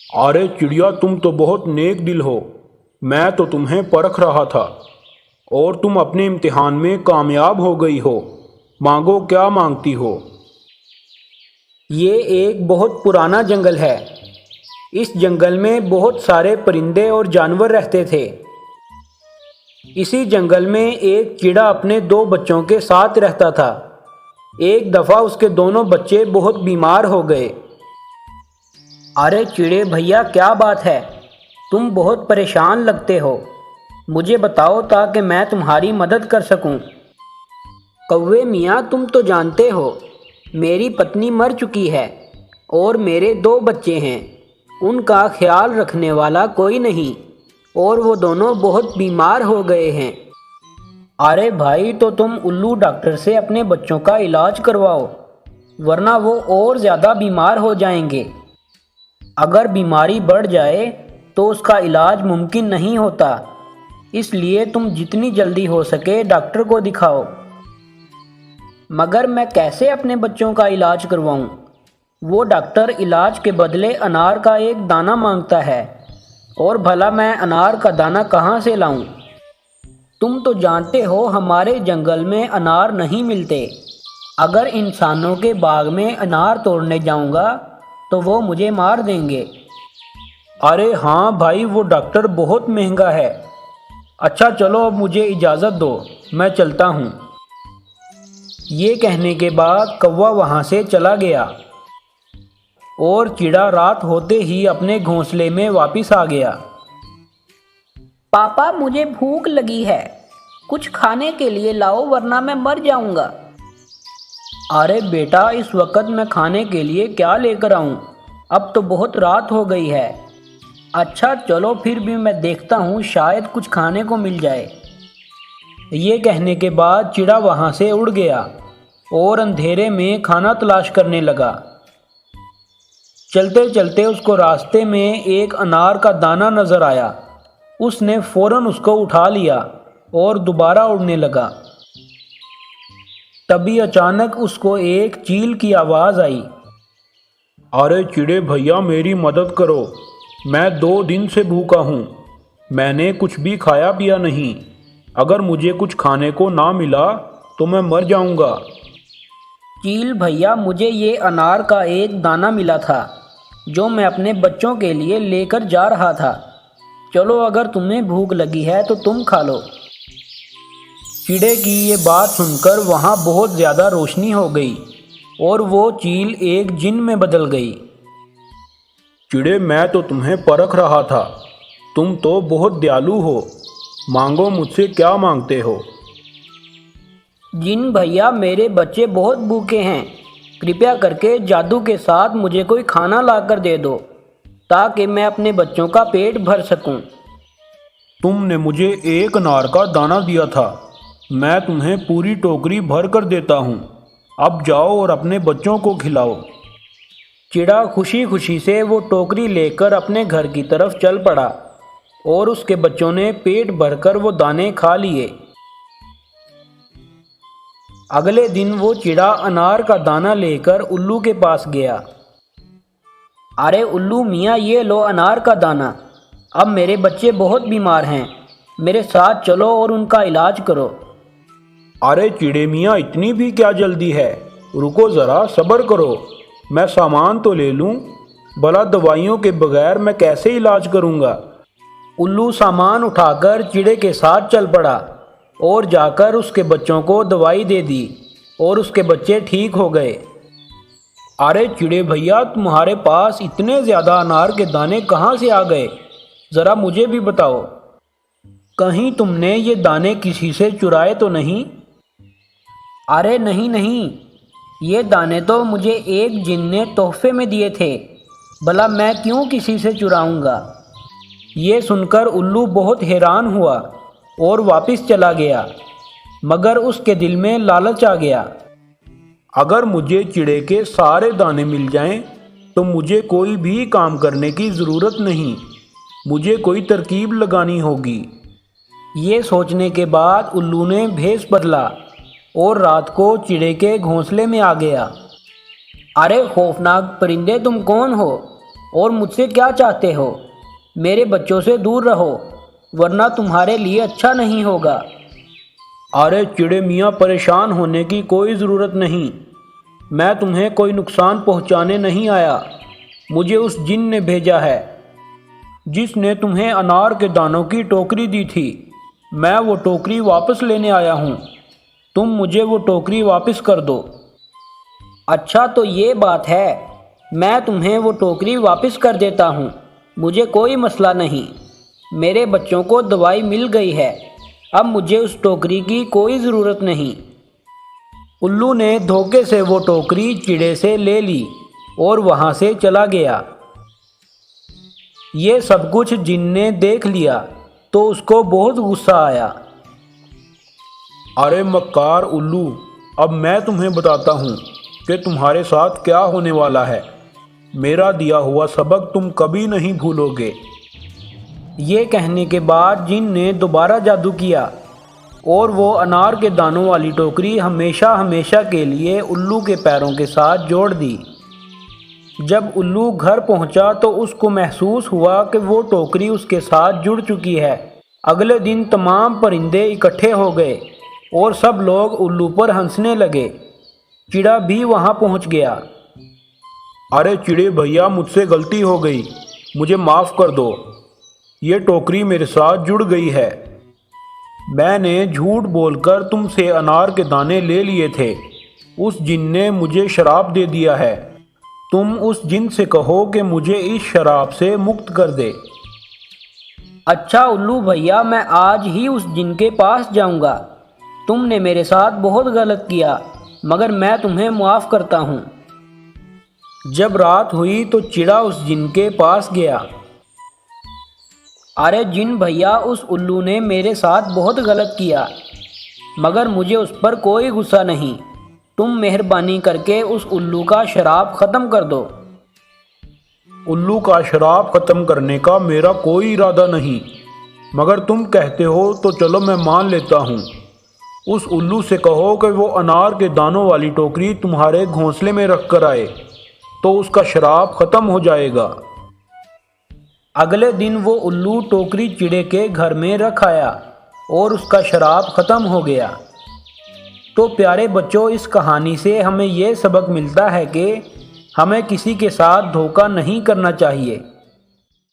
ارے چڑیا، تم تو بہت نیک دل ہو۔ میں تو تمہیں پرکھ رہا تھا اور تم اپنے امتحان میں کامیاب ہو گئی ہو۔ مانگو، کیا مانگتی ہو؟ یہ ایک بہت پرانا جنگل ہے۔ اس جنگل میں بہت سارے پرندے اور جانور رہتے تھے۔ اسی جنگل میں ایک چڑا اپنے 2 بچوں کے ساتھ رہتا تھا۔ ایک دفعہ اس کے دونوں بچے بہت بیمار ہو گئے۔ ارے چڑے بھیا، کیا بات ہے؟ تم بہت پریشان لگتے ہو۔ مجھے بتاؤ تاکہ میں تمہاری مدد کر سکوں۔ کوے میاں، تم تو جانتے ہو میری پتنی مر چکی ہے اور میرے 2 بچے ہیں۔ ان کا خیال رکھنے والا کوئی نہیں اور وہ دونوں بہت بیمار ہو گئے ہیں۔ ارے بھائی، تو تم الو ڈاکٹر سے اپنے بچوں کا علاج کرواؤ، ورنہ وہ اور زیادہ بیمار ہو جائیں گے۔ اگر بیماری بڑھ جائے تو اس کا علاج ممکن نہیں ہوتا، اس لیے تم جتنی جلدی ہو سکے ڈاکٹر کو دکھاؤ۔ مگر میں کیسے اپنے بچوں کا علاج کرواؤں؟ وہ ڈاکٹر علاج کے بدلے انار کا ایک دانہ مانگتا ہے، اور بھلا میں انار کا دانہ کہاں سے لاؤں؟ تم تو جانتے ہو ہمارے جنگل میں انار نہیں ملتے۔ اگر انسانوں کے باغ میں انار توڑنے جاؤں گا تو وہ مجھے مار دیں گے۔ ارے ہاں بھائی، وہ ڈاکٹر بہت مہنگا ہے۔ اچھا چلو، اب مجھے اجازت دو، میں چلتا ہوں۔ یہ کہنے کے بعد کوا وہاں سے چلا گیا اور چڑا رات ہوتے ہی اپنے گھونسلے میں واپس آ گیا۔ پاپا، مجھے بھوک لگی ہے، کچھ کھانے کے لیے لاؤ ورنہ میں مر جاؤں گا۔ ارے بیٹا، اس وقت میں کھانے کے لیے کیا لے کر آؤں؟ اب تو بہت رات ہو گئی ہے۔ اچھا چلو، پھر بھی میں دیکھتا ہوں، شاید کچھ کھانے کو مل جائے۔ یہ کہنے کے بعد چڑا وہاں سے اڑ گیا اور اندھیرے میں کھانا تلاش کرنے لگا۔ چلتے چلتے اس کو راستے میں ایک انار کا دانہ نظر آیا۔ اس نے فوراً اس کو اٹھا لیا اور دوبارہ اڑنے لگا۔ تبھی اچانک اس کو ایک چیل کی آواز آئی۔ ارے چڑے بھیا، میری مدد کرو، میں 2 دن سے بھوکا ہوں، میں نے کچھ بھی کھایا پیا نہیں۔ اگر مجھے کچھ کھانے کو نہ ملا تو میں مر جاؤں گا۔ چیل بھیا، مجھے یہ انار کا ایک دانہ ملا تھا جو میں اپنے بچوں کے لیے لے کر جا رہا تھا۔ چلو، اگر تمہیں بھوک لگی ہے تو تم کھا لو۔ چڑے کی یہ بات سن کر وہاں بہت زیادہ روشنی ہو گئی اور وہ چیل ایک جن میں بدل گئی۔ چڑے، میں تو تمہیں پرکھ رہا تھا، تم تو بہت دیالو ہو۔ مانگو، مجھ سے کیا مانگتے ہو؟ جن بھیا، میرے بچے بہت بھوکے ہیں، کرپیا کر کے جادو کے ساتھ مجھے کوئی کھانا لا کر دے دو تاکہ میں اپنے بچوں کا پیٹ بھر سکوں۔ تم نے مجھے ایک انار کا دانہ دیا تھا، میں تمہیں پوری ٹوکری بھر کر دیتا ہوں۔ اب جاؤ اور اپنے بچوں کو کھلاؤ۔ چڑا خوشی خوشی سے وہ ٹوکری لے کر اپنے گھر کی طرف چل پڑا اور اس کے بچوں نے پیٹ بھر کر وہ دانے کھا لیے۔ اگلے دن وہ چڑا انار کا دانہ لے کر الو کے پاس گیا۔ ارے الو میاں، یہ لو انار کا دانہ۔ اب میرے بچے بہت بیمار ہیں، میرے ساتھ چلو اور ان کا علاج کرو۔ ارے چڑے میاں، اتنی بھی کیا جلدی ہے؟ رکو ذرا، صبر کرو، میں سامان تو لے لوں، بھلا دوائیوں کے بغیر میں کیسے علاج کروں گا؟ الو سامان اٹھا کر چڑے کے ساتھ چل پڑا اور جا کر اس کے بچوں کو دوائی دے دی اور اس کے بچے ٹھیک ہو گئے۔ ارے چڑے بھیا، تمہارے پاس اتنے زیادہ انار کے دانے کہاں سے آ گئے؟ ذرا مجھے بھی بتاؤ۔ کہیں تم نے یہ دانے کسی سے چرائے تو نہیں؟ ارے نہیں نہیں، یہ دانے تو مجھے ایک جن نے تحفے میں دیے تھے، بھلا میں کیوں کسی سے چراؤں گا؟ یہ سن کر الو بہت حیران ہوا اور واپس چلا گیا، مگر اس کے دل میں لالچ آ گیا۔ اگر مجھے چڑے کے سارے دانے مل جائیں تو مجھے کوئی بھی کام کرنے کی ضرورت نہیں، مجھے کوئی ترکیب لگانی ہوگی۔ یہ سوچنے کے بعد الو نے بھیس بدلا اور رات کو چڑے کے گھونسلے میں آ گیا۔ ارے خوفناک پرندے، تم کون ہو اور مجھ سے کیا چاہتے ہو؟ میرے بچوں سے دور رہو ورنہ تمہارے لیے اچھا نہیں ہوگا۔ ارے چڑے میاں، پریشان ہونے کی کوئی ضرورت نہیں، میں تمہیں کوئی نقصان پہنچانے نہیں آیا۔ مجھے اس جن نے بھیجا ہے جس نے تمہیں انار کے دانوں کی ٹوکری دی تھی۔ میں وہ ٹوکری واپس لینے آیا ہوں، تم مجھے وہ ٹوکری واپس کر دو۔ اچھا تو یہ بات ہے، میں تمہیں وہ ٹوکری واپس کر دیتا ہوں، مجھے کوئی مسئلہ نہیں۔ میرے بچوں کو دوائی مل گئی ہے، اب مجھے اس ٹوکری کی کوئی ضرورت نہیں۔ الو نے دھوکے سے وہ ٹوکری چڑے سے لے لی اور وہاں سے چلا گیا۔ یہ سب کچھ جن نے دیکھ لیا تو اس کو بہت غصہ آیا۔ ارے مکار الو، اب میں تمہیں بتاتا ہوں کہ تمہارے ساتھ کیا ہونے والا ہے۔ میرا دیا ہوا سبق تم کبھی نہیں بھولو گے۔ یہ کہنے کے بعد جن نے دوبارہ جادو کیا اور وہ انار کے دانوں والی ٹوکری ہمیشہ ہمیشہ کے لیے الو کے پیروں کے ساتھ جوڑ دی۔ جب الو گھر پہنچا تو اس کو محسوس ہوا کہ وہ ٹوکری اس کے ساتھ جڑ چکی ہے۔ اگلے دن تمام پرندے اکٹھے ہو گئے اور سب لوگ الو پر ہنسنے لگے۔ چڑا بھی وہاں پہنچ گیا۔ ارے چڑے بھیا، مجھ سے غلطی ہو گئی، مجھے معاف کر دو۔ یہ ٹوکری میرے ساتھ جڑ گئی ہے، میں نے جھوٹ بول کر تم سے انار کے دانے لے لیے تھے۔ اس جن نے مجھے شراب دے دیا ہے، تم اس جن سے کہو کہ مجھے اس شراب سے مکت کر دے۔ اچھا الو بھیا، میں آج ہی اس جن کے پاس جاؤں گا۔ تم نے میرے ساتھ بہت غلط کیا، مگر میں تمہیں معاف کرتا ہوں۔ جب رات ہوئی تو چڑا اس جن کے پاس گیا۔ ارے جن بھیا، اس الو نے میرے ساتھ بہت غلط کیا، مگر مجھے اس پر کوئی غصہ نہیں۔ تم مہربانی کر کے اس الو کا شراب ختم کر دو۔ الو کا شراب ختم کرنے کا میرا کوئی ارادہ نہیں، مگر تم کہتے ہو تو چلو میں مان لیتا ہوں۔ اس الو سے کہو کہ وہ انار کے دانوں والی ٹوکری تمہارے گھونسلے میں رکھ کر آئے تو اس کا شراب ختم ہو جائے گا۔ اگلے دن وہ الو ٹوکری چڑے کے گھر میں رکھ آیا اور اس کا شراب ختم ہو گیا۔ تو پیارے بچوں، اس کہانی سے ہمیں یہ سبق ملتا ہے کہ ہمیں کسی کے ساتھ دھوکہ نہیں کرنا چاہیے۔